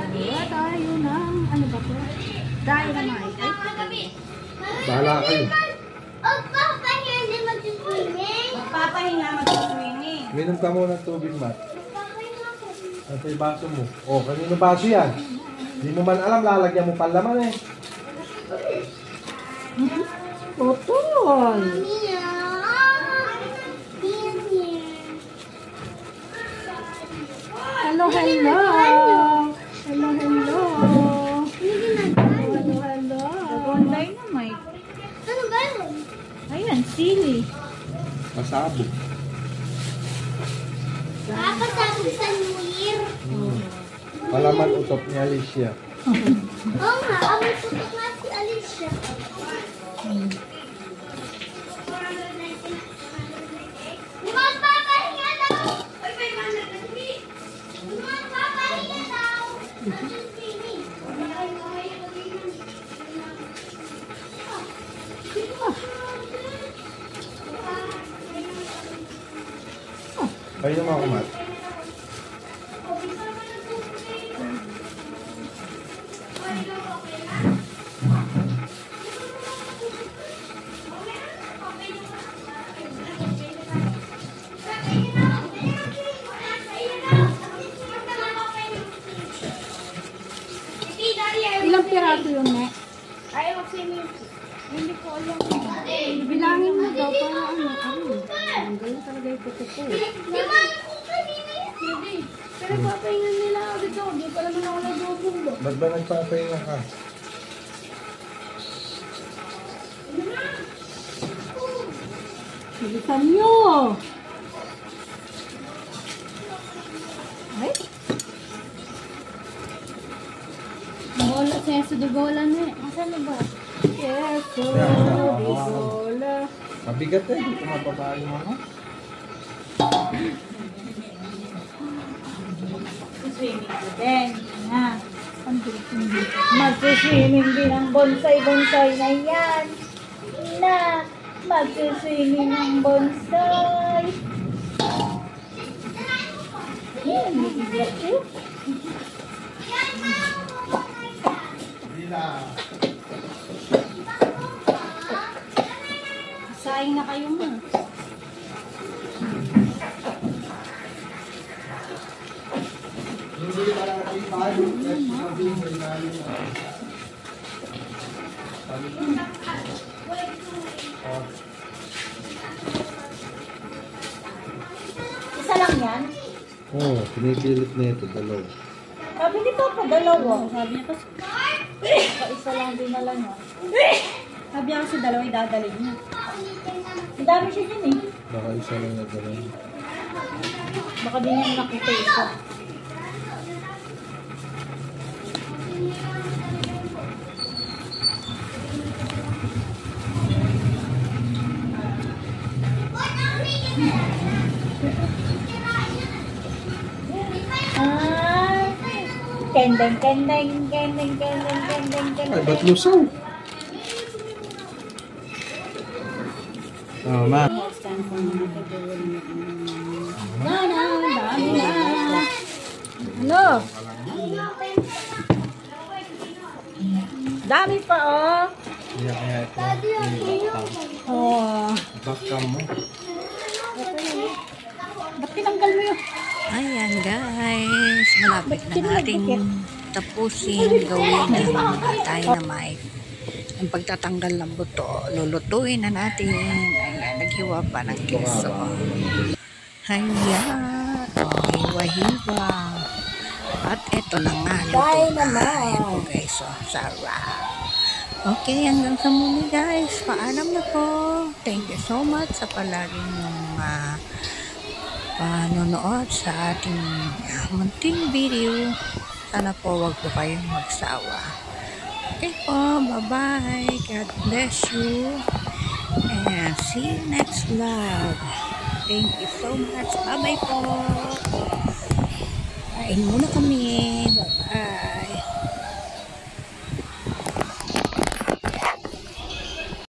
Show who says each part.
Speaker 1: Wala tayo ng, ano ba po? Dynamite.
Speaker 2: Bahala kayo.
Speaker 1: Magpapahinga mag-swimming.
Speaker 2: Minom ka muna ng tubig, Matt. Nasa yung baso mo. Oh, kanino baso yan? Hindi mo man alam, lalagyan mo palaman eh.
Speaker 1: Putol! Hello, hello! Hello, hello! Hello, hello! Dynamite.
Speaker 3: Ano ba yun?
Speaker 1: Ayan, sili.
Speaker 2: Masabog.
Speaker 3: Nakakasabog sa New Year.
Speaker 2: Palaman utot ni Alicia.
Speaker 3: Oo nga, abot tutok nga si Alicia. Magpapahinga daw! Magpapahinga daw!
Speaker 2: Kayo mga kumat.
Speaker 1: Ilang piraso yun, ne?
Speaker 3: Ay, mag-swimming.
Speaker 1: Hindi ko alam. Bilangin mo daw para ano. Ang galing talaga yung puto ko.
Speaker 3: Di ba alam ko kanina yan? Hindi. Pero papahingan nila ako dito. Hindi pa naman ako nagbubulo.
Speaker 2: Ba't ba nagpapahinga ka?
Speaker 1: Bilisan nyo! Ay?
Speaker 3: Bola, seso de bola na eh. Asan na ba?
Speaker 1: Queso
Speaker 2: Yeah.
Speaker 1: di bola.
Speaker 2: Mabigat eh, di ko mababa yung ano.
Speaker 1: Swimming din. Ha? Mag-swimming din ang bonsai-bonsai na yan. Na, mag-swimming ng bonsai. Yan, nag-iiyak yun. Saing na kayo mo. Isa lang yan?
Speaker 2: Oo, pinipilit na ito, dalawa.
Speaker 1: Sabi ni Papa, dalawa. Sabi niya kasi, isa lang dinala niya. Sabi niya kasi dalawa idadalhin niya. Ang dami siya dyan eh.
Speaker 2: Baka isa lang na dalawa.
Speaker 1: Baka din niya nakita isa. Kendeng, kendeng, kendeng, kendeng, kendeng, kendeng.
Speaker 2: Ay, ba't lusaw? Oh, ma.
Speaker 1: Dami na. Ano? Dami pa oh.
Speaker 2: Kaya ito.
Speaker 1: Oh.
Speaker 2: Baka mo.
Speaker 1: Ba't tinanggal mo yun?
Speaker 4: Ayan guys, malapit na natin tapusin gawin ang dynamite. Ang pagtatanggal ng buto, lulutuin na natin. Ayan, naghiwa pa ng keso. Ayan, hiwa-hiwa. At eto na nga, luto na. Ayan po guys, sarap. Okay, hanggang sa muli guys. Paalam na po. Thank you so much sa palagi ng panonood sa ating munting video. Sana po wag po kayong magsawa. Okay po, bye-bye. God bless you. And see you next vlog. Thank you so much. Bye-bye po. Kain muna kami. Bye-bye.